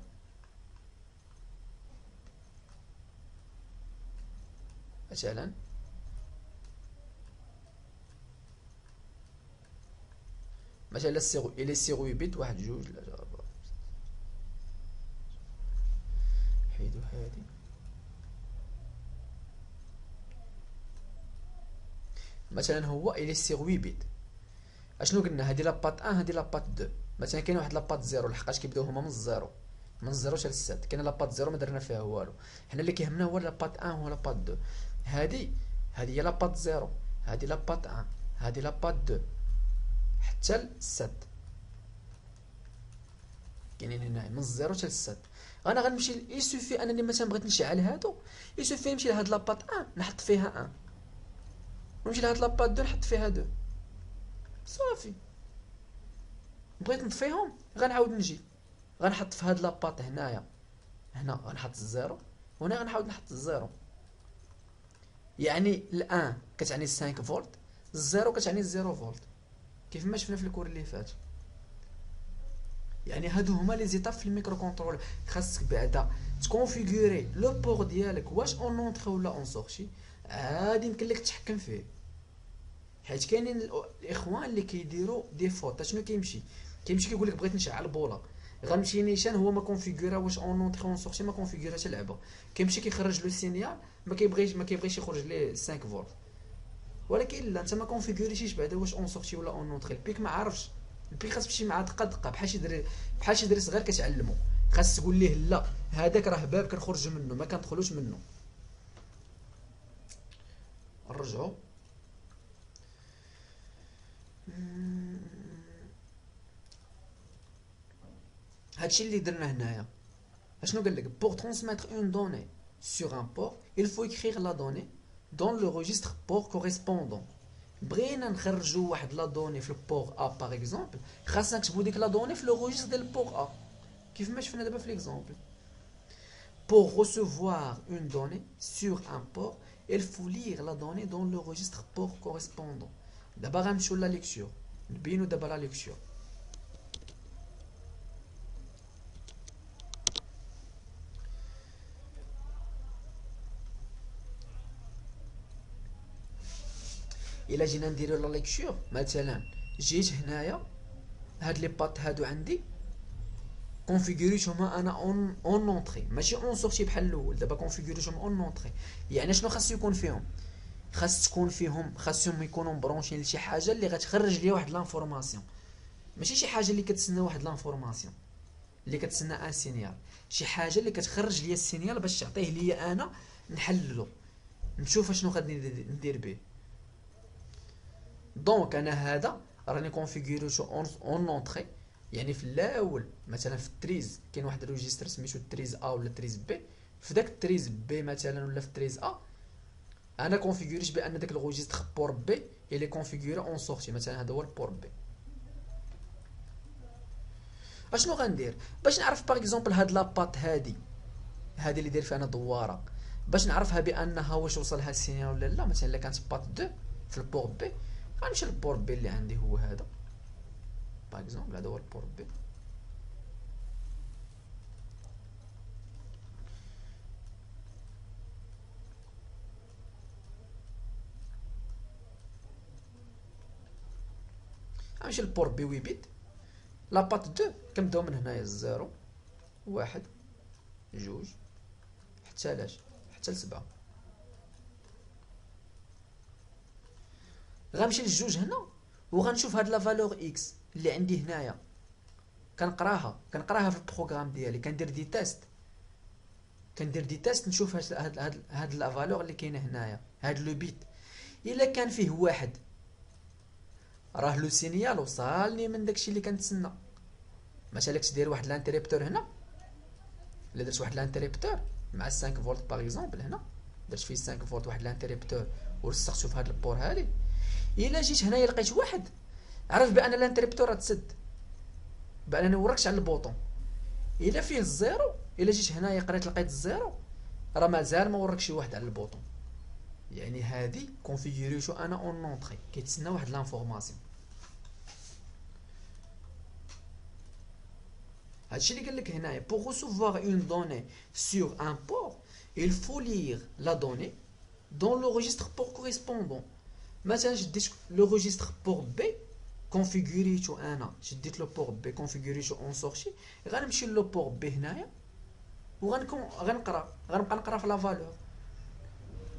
مثلا السيرو الى سيرو يبيت واحد جوج ثلاثة أربعة، حيدو هادي. مثلا هو الى سيرو بيت، اشنو قلنا؟ هادي لاباط 1 هادي لاباط 2. مثلا كاين واحد لاباط 0 لحقاش كيبداو هما من الزيرو، من الزيرو حتى للسات. كاين لاباط 0 ما درنا فيها والو، حنا اللي كيهمنا هو لاباط 1 هو لاباط 2. هادي هي لاباط 0، هادي لاباط 1، هادي لاباط 2 حتى للسات، كاينين هنا من الزيرو حتى للسات. انا غنمشي يسوفي انني مثلا بغيت نشعل هادو، يسوفي نمشي لهاد لاباط 1 نحط فيها 1، ونمشي لهاد لاباط 2 نحط فيها 2، صافي. بغيت نطفيهم غنعاود نجي غنحط في هاد لاباط هنايا، هنا غنحط الزيرو، وهنا غنعاود نحط الزيرو. يعني الان كتعني 5 فولت، الزيرو كتعني 0 فولت، كيف ما شفنا في الكور اللي فات. يعني هادو هما لي زيتاب في الميكرو كونترول. خاصك بعدا تكونفيغوري لو بور ديالك واش اون اونطري ولا اون سورتي، عادي يمكن لك تحكم فيه. حيت كاينين الاخوان اللي كيديروا دي فوت، شنو كيمشي كيقول لك بغيت نشعل بولا، غنمشي نيشان هو ما كونفيغورا واش اون اونطري اون سورتي، ما كونفيغورا حتى لعبه، كيمشي كيخرج له سينيال، ما كيبغيش يخرج ليه 5 فولت. ولكن لا، انت ما كونفيغوريتيش بعدا واش اون سورتي ولا اون اونطري، البيك ما عارفش، البيك خاص تمشي مع دقه دقه، بحال شي دري صغير كتعلمو. خاص تقول ليه لا هذاك راه باب كنخرج منه ما كندخلوش منه. نرجعو هادشي اللي درنا هنايا. اشنو قال لك؟ pour transmettre une donnée sur un port il faut écrire la donnée dans le registre port correspondant. بغينا نخرجوا واحد لا دوني في البور ا باغ اكزومبل، خاصنا نكتبوا ديك لا دوني في لو ريجستر ديال البور ا كيف ما شفنا دابا في ليكزومبل. pour recevoir une donnée sur un port il faut lire la donnée dans le registre port correspondant. دابا غنمشيو لا ليكتور نبينو دابا لا ليكتور. الا جينا نديرو لا ليكتور مثلا جيت هنايا هاد لي بات هادو عندي كونفيغوريتهم انا اون اونطري ماشي اون سورتي بحال الاول. دابا كونفيغوريتهم اون اونطري يعني شنو خاصو يكون فيهم؟ خاصهم يكونوا مبرونشين لشي حاجه اللي غتخرج لي واحد لانفورماسيون، ماشي شي حاجه اللي كتسنى واحد لانفورماسيون اللي كتسنى ان سينيال، شي حاجه اللي كتخرج لي السينيال باش تعطيه ليا انا نحللو نشوف شنو غادي ندير به. دونك انا هذا راني كونفيغوريتو اون اونطري يعني في الاول مثلا في التريز كاين واحد الريجستر سميتو التريز ا ولا التريز بي، في داك التريز بي مثلا ولا في التريز ا انا كونفيغوريت بان داك الريجستر بور بي الي كونفيغوري اون سورتي مثلا هذا هو البور بي. اشنو غندير باش نعرف باغ اكزومبل هاد لاباط هادي اللي داير فيها انا دواره باش نعرفها بانها واش وصلها السينيال ولا لا؟ مثلا الا كانت بات 2 في البور بي غنمشي للبور بي اللي عندي هو هذا باغ اكزومبل هذا هو البور بي. غنمشي للبور بي 8 بيت لاباط 2 كنبداو من هنايا 0 1 2 حتى لاش حتى ل7. غنمشي للجوج هنا وغنشوف هاد لا فالور اكس اللي عندي هنايا كنقراها في البروغرام ديالي كندير دي تيست نشوف هاد لا فالور اللي كاينه هنايا هاد لو بيت الا كان فيه واحد راه لو سينيال وصلني من داكشي اللي كنتسنى. مثلا كنت داير واحد لانتريبتور هنا الا درت واحد لانتريبتور مع 5 فولت باغ اكزومبل هنا درت فيه 5 فولت واحد لانتريبتور ولصقتو في هاد البور هادي، الا جيت هنايا لقيت واحد عرف بان الانتريبتور تسد بانني وركت على البوطون. الا فيه الزيرو الا جيت هنايا قريت لقيت الزيرو راه مازال ما وركش شي واحد على البوطون، يعني هادي كونفيغوريتو انا اون اونطري كيتسنى واحد لانفورماسيون. هادشي اللي قال لك هنايا pour recevoir une donnée sur un port il faut lire la donnée dans le registre port correspondant. مثلا شديت لو ريجستر بور بي كونفيغوريتو انا شديت لو بور بي كونفيغوريتو اون سورتي غنمشي لو بور بي هنايا غنبقى نقرا في لا فالور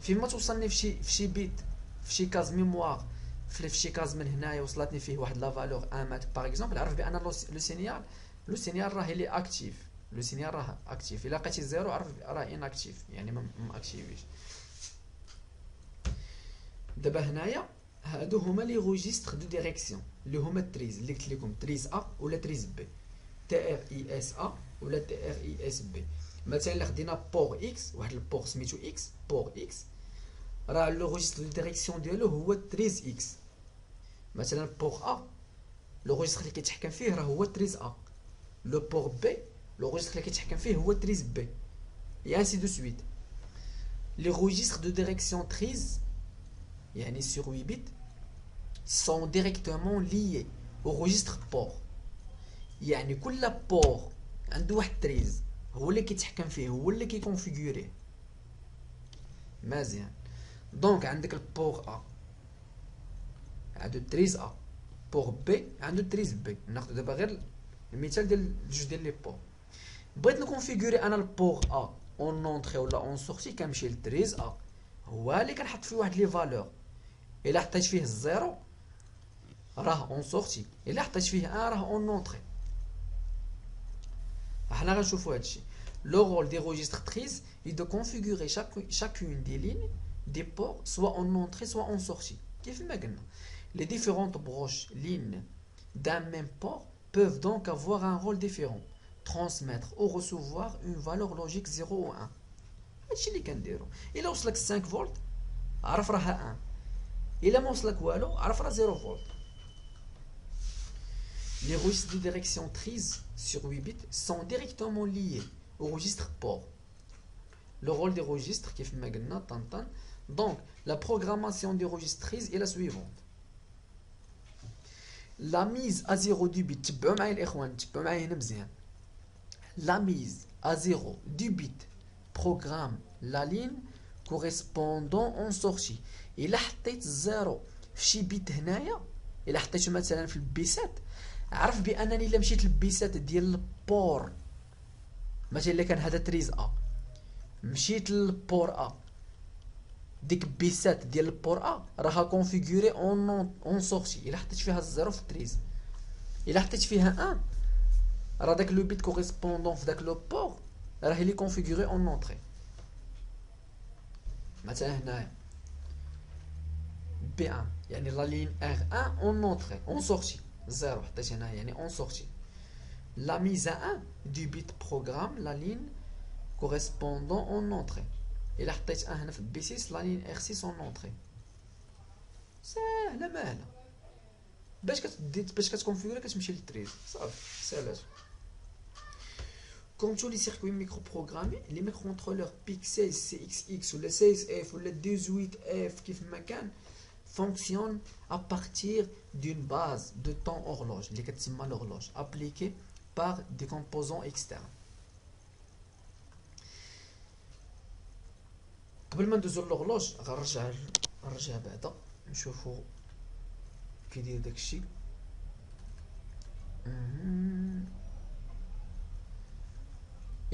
فيما توصلني في شي بيت في شي كاز ميموار في شي كاز من هنايا وصلتني فيه واحد لا فالور امات باغ اكزومبل عرف بان لو سينيال راه لي اكتيف لو سينيال راه اكتيف. الا لقيتي زيرو عرف راه ان اكتيف يعني ما اكتيفيش. دابا هنايا هادو هما لي ريجستر دو ديريكسيون اللي هما التريز اللي قلت لكم تريز ا ولا تريز بي تي ار اي اس ا ولا تي ار اي اس بي. مثلا الا خدينا بور اكس واحد البور سميتو اكس بور اكس راه لو ريجستر دو ديريكسيون ديالو هو تريز اكس. مثلا بور ا لو ريجستر اللي كيتحكم فيه راه هو تريز ا. لو بور بي لو ريجستر اللي كيتحكم فيه هو تريز بي et ainsi de suite. Les registres de direction trise يعني sur 8 bits sont directement liés au registre port. يعني كل بور عنده واحد تريز هو اللي كيتحكم فيه هو اللي كيكونفيغوريه. مزيان دونك عندك البور ا عنده تريز ا بور بي عنده تريز بي. ناخذ دابا غير المثال ديال جوج ديال لي بور. بغيت نكونفيغوري انا البور ا اون اونطري ولا اون سورتي كنمشي للتريز ا هو اللي كنحط فيه واحد لي فالور. الا حطيت فيه الزيرو راه اون سورتي الا حطيت فيه ان راه اون اونطري. حنا غنشوفوا هادشي. Le rôle des registres trises est de configurer chacune des lignes des ports soit en entrée soit en sortie. كيف ما قلنا les différentes broches lignes d'un même port peuvent donc avoir un rôle différent, transmettre ou recevoir une valeur logique 0 ou 1. هادشي اللي كنديرو. الا وصلك 5 فولت عرف راها 1، الا ما وصلك والو عرف راه 0 فولت. Les registres de direction trises sur 8 bits sont directement liés au registre port. Le rôle des registres, كيف ما قلنا طنطن. Donc, la programmation des registres trises est la suivante. La mise à 0 du bit, تبعوا معايا الإخوان، تبعوا معايا هنا مزيان. La mise à 0 du bit programme la ligne correspondant en sortie. إلا حطيت الزيرو في شي بيت هنايا، إلا حطيته مثلا في البيسات، عرف بأنني إلا مشيت للبيسات ديال البور، مثلا إلا كان هذا تريز أ، مشيت للبور أ، ديك بيسات ديال البور أ راها كونفيغوري اون سورتي. إلا حطيت فيها الزيرو في التريز، إلا حطيت فيها ان، راه داك لو بيت كوريسبوندون في داك لو بور راه لي كونفيغوري اون اونطري. مثلا هنايا بي ان يعني لا لين ار ان اون اونطري اون سورتي، زيرو حطيت هنايا يعني اون سورتي. La mise à 1 du bit programme la ligne correspondant en entrée. إلا حطيت 1 هنا في بي 6 لا لين ار 6 en entrée. ساهلة ماهلة. باش كتكونفيغوري كتمشي للتريز صافي سالات. Comme tous les circuits microprogrammés, les microcontrôleurs PIC 16 CXX ou le 16F ou le 18F كيف ما كان fonctionnent à partir d'une base de temps horloge اللي كتسمى l'horloge appliquée par des composants externes. قبل ما ندوزو للغلوج غنرجع بعدا نشوفو كيدير داكشي.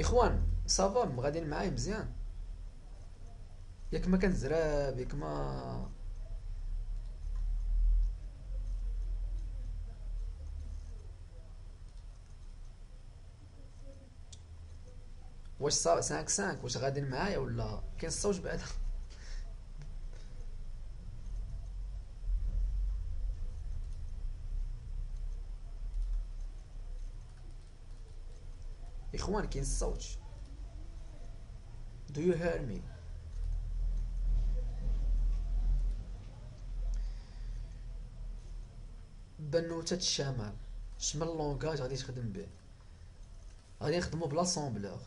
اخوان صافا غاديين معايا مزيان؟ ياك ما كنزراب ياك ما واش صافي 5 واش غاديين معايا ولا كاين الصوت بعدا؟ اخوان كاين الصوت. Do you hear me؟ بنوتة الشمال شمال لونغاج غادي تخدم به، غادي نخدمو بلاسومبلور.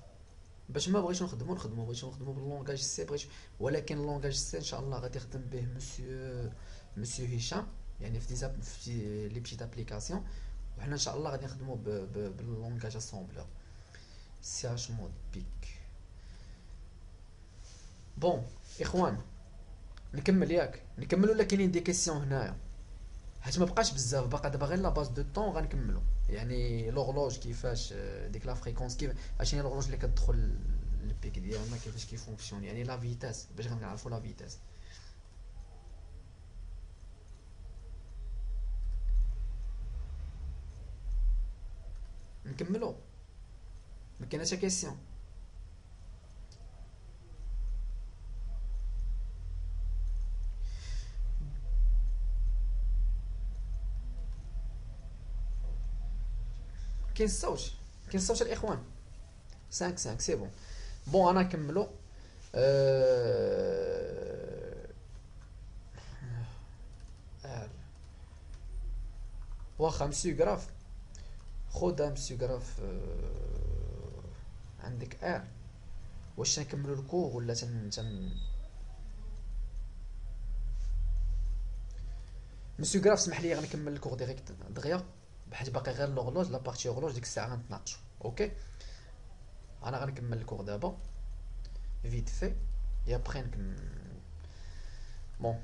باش ما بغيتو نخدمو بغيتو نخدمو باللونغاج سي بغيتو، ولكن اللونغاج سي ان شاء الله غادي يخدم به مسيو هشام يعني في لي بيتيت ابليكاسيون، وحنا ان شاء الله غادي نخدمو باللونغاج اسومبلور سي اش مود بيك. بون اخوان نكمل ياك نكمل ولا كاينين دي كيسيون هنايا؟ حيت ما بقاش بزاف باقا دابا غير لا باز دو طون غنكملو. يعني لوغلوج كيفاش ديك لا فريكونس كيف اشني لوغلوج اللي كتدخل البيك ديالنا كيفاش كيفونكسيون، يعني لا فيتاس باش غنعرفو لا فيتاس. نكملو ما كاين حتى كيسيون. كاين الصوت الاخوان 5 سي بون. بون انا نكملو. واخا مسيو غراف خذها مسيو غراف. عندك واش نكملو الكور ولا مسيو غراف سمح لي غنكمل الكور ديريكت دغيا بحيت باقي غير لوغلوج لا بارتي لوغلوج ديك الساعه غنتناقشو. اوكي انا غنكمل الكور دابا فيت في يا بخي نكمل. بون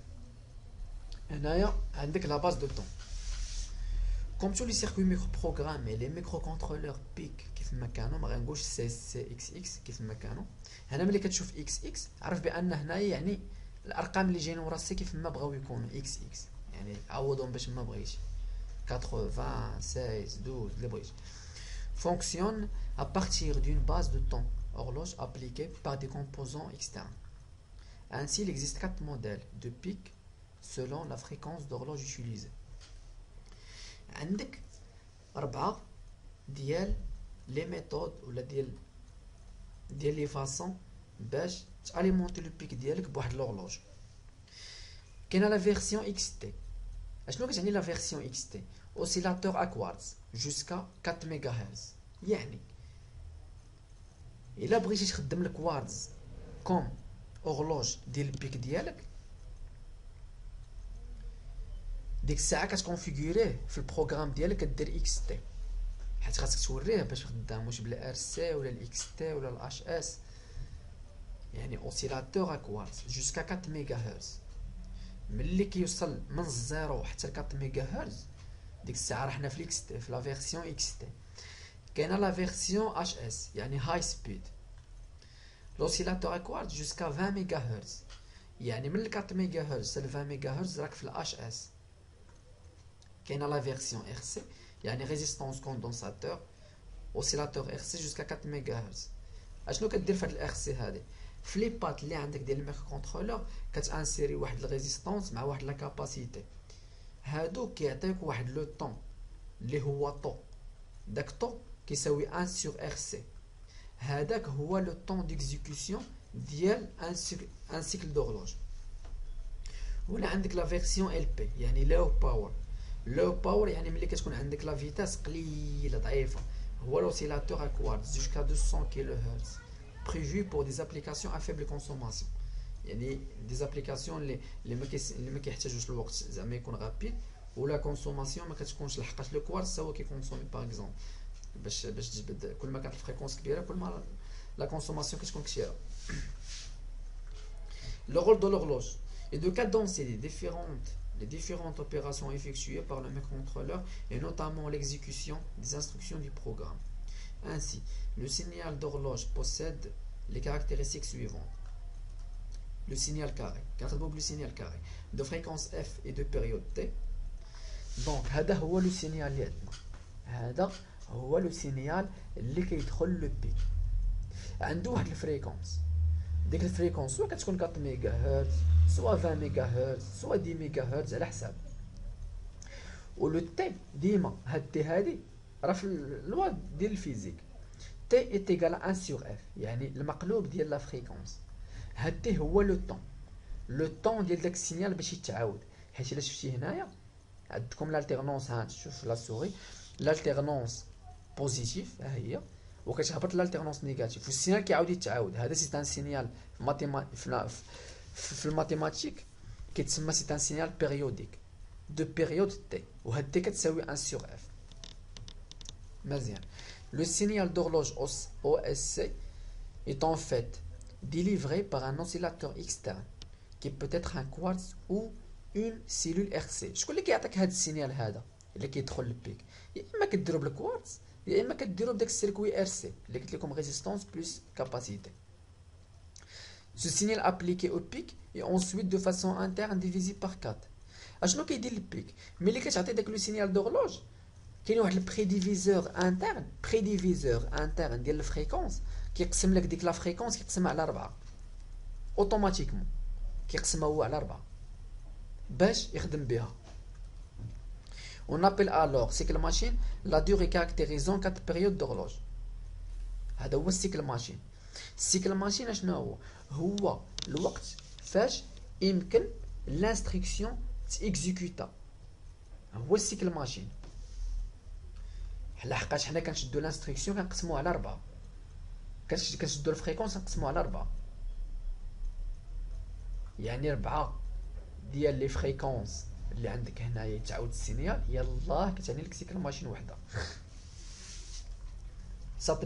هنايا عندك لا باز دو طون. Comme tous les circuits microprogrammés, les microcontrôleurs PIC كيف ما كانوا ما غنقولش CXX كيف ما كانوا. هنا ملي كتشوف XX عرف بان هنايا يعني الارقام اللي جايين ورا سي كيف ما بغاو يكونوا XX، يعني عوضهم باش ما بغيتي 80 16 12 اللي بغيتي. fonctionne à partir d'une base de temps horloge appliquée par des composants externes. Ainsi, il existe 4 modèles de pic selon la fréquence d'horloge utilisée. عندك 4 ديال لي ميثود ولا ديال لي فاصون باش تاليمونتي لو بيك ديالك بواحد لورلوج. كاينه لا فيرسيون اكس تي. اشنو كتعني لا فيرسيون اكس تي؟ اوسيلاتور ا كوارتز جوسكا 4 ميغا هرتز. يعني الا بغيتي تخدم الكوارتز كوم اورلوج ديال البيك ديالك، ديك الساعه كتكونفيغوريه في البروغرام ديالك كدير اكس تي، حيت خاصك توريه باش خدام واش بلا ار سي ولا الاكس تي ولا الاش اس. يعني اوسيلاتور ا كوارتز جوسكا 4 ميغا هرتز. ملي كيوصل من الزيرو حتى ل 4 ميغا هرتز، ديك الساعه راه حنا في الاكس تي، في لا فيرسيون اكس تي. كاينه لا فيرسيون اش اس يعني هاي سبيد. لوسيلاتور ا كوارتز جوسكا 20 ميغا هرتز. يعني من 4 ميغا هرتز ل 20 ميغا هرتز راك في الاش اس. كاينه لا فيرسيون ار سي يعني ريزيستانس كوندونساتور اوسيلاتور ار سي جوسكا 4 ميغا هرتز. اشنو كدير في هاد الار سي هادي؟ في لي بات اللي عندك ديال الميكرو كونترولور كتانسيري واحد الريزيستانس مع واحد لا كاباسيتي. هادو كيعطيوك واحد لو طون اللي هو طو. داك طو كيساوي 1 sur ار سي. هذاك هو لو طون ديكزيكسيون ديال ان سيكل دورلوج. ولا عندك لا فيرسيون ال بي يعني لو باور. لو باور يعني ملي كتكون عندك لا فيتاس قليله ضعيفه. هو l'oscillateur à quartz jusqu'à 200 kHz prévu pour des applications à faible consommation. يعني des applications اللي ما كيحتاجوش الوقت زعما يكون غابيد، ولا كونسوماسيون ما كتكونش لحقاش لو كوارتز هو كيكونسومي باغ اكزومبل باش تجبد. كل ما كانت الفريكونس كبيره كل ما لا كونسوماسيون كتكون كثيره. Le rôle de l'horloge est de cadencer les différentes opérations effectuées par le microcontrôleur et notamment l'exécution des instructions du programme. Ainsi, le signal d'horloge possède les caractéristiques suivantes. Le signal carré, le signal carré de fréquence f et de période t. Donc, هذا هو le signal اللي عندنا. هذا هو le signal اللي كيدخل le pic. عنده واحد الفريكونس. ديك الفريكونس سواء كتكون 4 ميغا هرتز سواء 20 ميغا هرتز سواء 10 ميغا هرتز على حساب. ولو تي ديما هاد تي هادي راه في اللوا ديال الفيزيك تي اي ايكال 1 سور اف يعني المقلوب ديال لا فريكونس. هاد تي هو لو طون. لو طون ديال داك السينيال باش يتعاود. حيت الا شفتي هنايا عندكم لالتيرنونس، ها تشوف لا سوري لالتيرنونس بوزيتيف ها هي، وكتهبط لالتيرنونس نيجاتيف والسينيال كيعاود يتعاود. هذا سي ان سينيال في الماتيماتيك كيتسمى سي ان سينيال بيريوديك دو بيريود تي، وهاد تي كتساوي 1 سور اف. مزيان. لو سينيال d'horloge OSC est en fait délivré par un oscillateur externe qui peut être un quartz ou une cellule RC. شكون اللي كيعطيك هاد السينيال هذا اللي كيدخل للبيك؟ يا اما كديرو بالكوارتز يا اما كديرو بداك السيركوي ار سي اللي قلت لكم ريزيستانس بلس كاباسيتي. Ce signal appliqué au pic est ensuite de façon interne divisé par 4. اشنو كيدير البيك؟ ملي كتعطي داك لو سينيال دورلوج كاين واحد البريديفيزور انترن ديال الفريكونس كيقسم لك ديك لا فريكونس كيقسمها على 4 اوتوماتيكمون، كيقسمها هو على 4 باش يخدم بها. On appelle alors cycle machine la durée caractérisant 4 périodes d'horloge. هذا هو السيكل ماشين. السيكل ماشين اشنو هو الوقت فاش يمكن لانستركسيون تيكزيكوتا. هو السيكل ماشين. لحقاش حنا كنشدو لانستركسيون كنقسموها على 4، كنشدو الفريكونس كنقسموها على 4، يعني 4 ديال لي فريكونس اللي عندك هنايا يتعاود السينيال يلاه كتعني لك سيكل ماشين وحده. Cette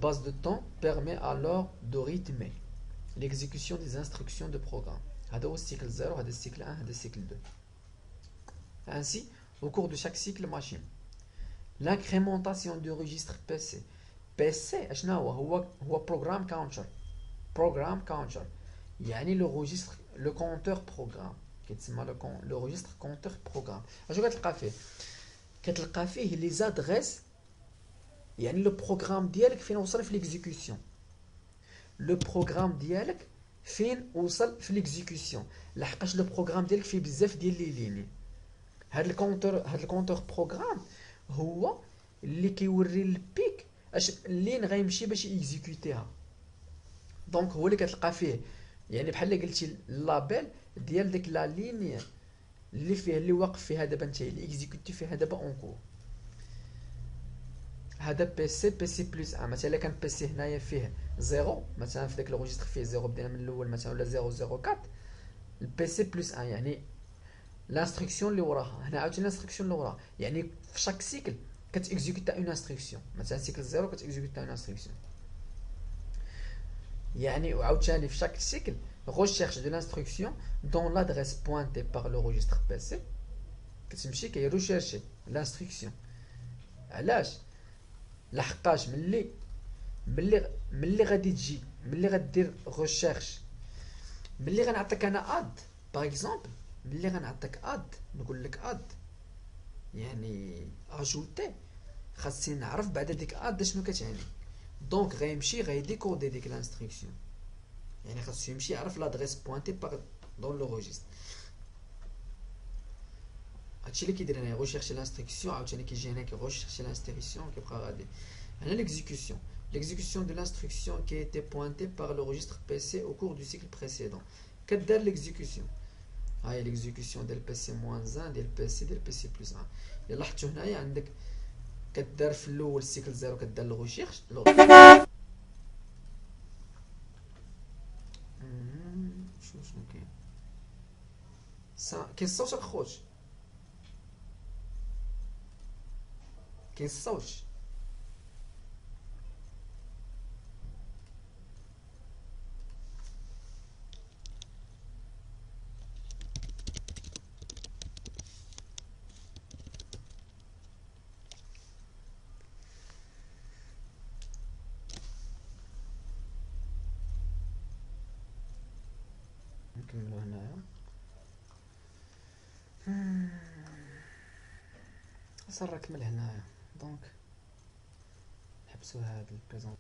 base de temps permet alors de rythmer l'exécution des instructions de programme. هذا هو السيكل 0 هذا السيكل 1 هذا السيكل 2. Ainsi, au cours de chaque cycle machine, l'incrémentation du registre PC. PC اشنو هو programme counter. يعني le compteur programme كيتسمى le registre compteur programme. اش كتلقى فيه؟ كتلقى فيه لي زادريس، يعني لو بروغرام ديالك فين وصل في ليكزيكسيون. لو بروغرام ديالك فين وصل في ليكزيكسيون، لحقاش لو بروغرام ديالك فيه بزاف ديال لي ليني. هاد الكونتور بروغرام هو اللي كيوري البيك اش اللين غيمشي باش يكزيكوتيها. دونك هو اللي كتلقى فيه، يعني بحال اللي قلتي اللابيل ديال ديك لا لين اللي فيه اللي واقف فيها دابا انت اللي اكزيكوتي فيها دابا اونكور. هذا بي سي بلس ان. مثلا كان بي سي هنايا فيه زيرو، مثلا في داك الروجيستر فيه زيرو بدينا من الاول مثلا، ولا 004، البي سي بلس ان يعني لانستركسيون اللي وراها. هنا عاوتاني لانستركسيون اللي وراها، يعني في شاك سيكل كتيكزيكوتا اون انستركسيون. مثلا سيكل زيرو كتيكزيكوتا اون انستركسيون، يعني عاوتاني في شاك سيكل recherche de l'instruction dans l'adresse pointée par le registre PC. كتمشي كيروشيرشي l'instruction. علاش؟ لحقاش ملي غادي تجي، ملي غدير ريشيرش، ملي غنعطيك انا اد باغ اكزومبل، ملي غنعطيك اد نقول لك اد يعني اجوتي، خاصني نعرف بعد ديك اد شنو كتعني. دونك غيمشي غيديكودي ديك لانستركسيون، يعني خاصو يمشي يعرف لادريس بوينتي باغ دون لو ريجيستر. هادشي اللي كيدير هنايا ريشيرشي لانستركسيون. عاوتاني كيجي هنا كيريشيرشي لانستركسيون كيبقى غادي. هنا l'exécution de l'instruction qui a été pointée par le registre PC au cours du cycle précédent. كدار l'exécution، هاي l'exécution ديال PC moins 1 ديال PC ديال PC plus 1. الا لاحظتوا هنايا عندك كدار في الاول السيكل 0 كدار لو ريشيرش شنو كاين كاين الصوت الخوت، كاين الصوت. نكملو هنايا. صار نكمل هنايا. دونك نحبسو هاد البريزون.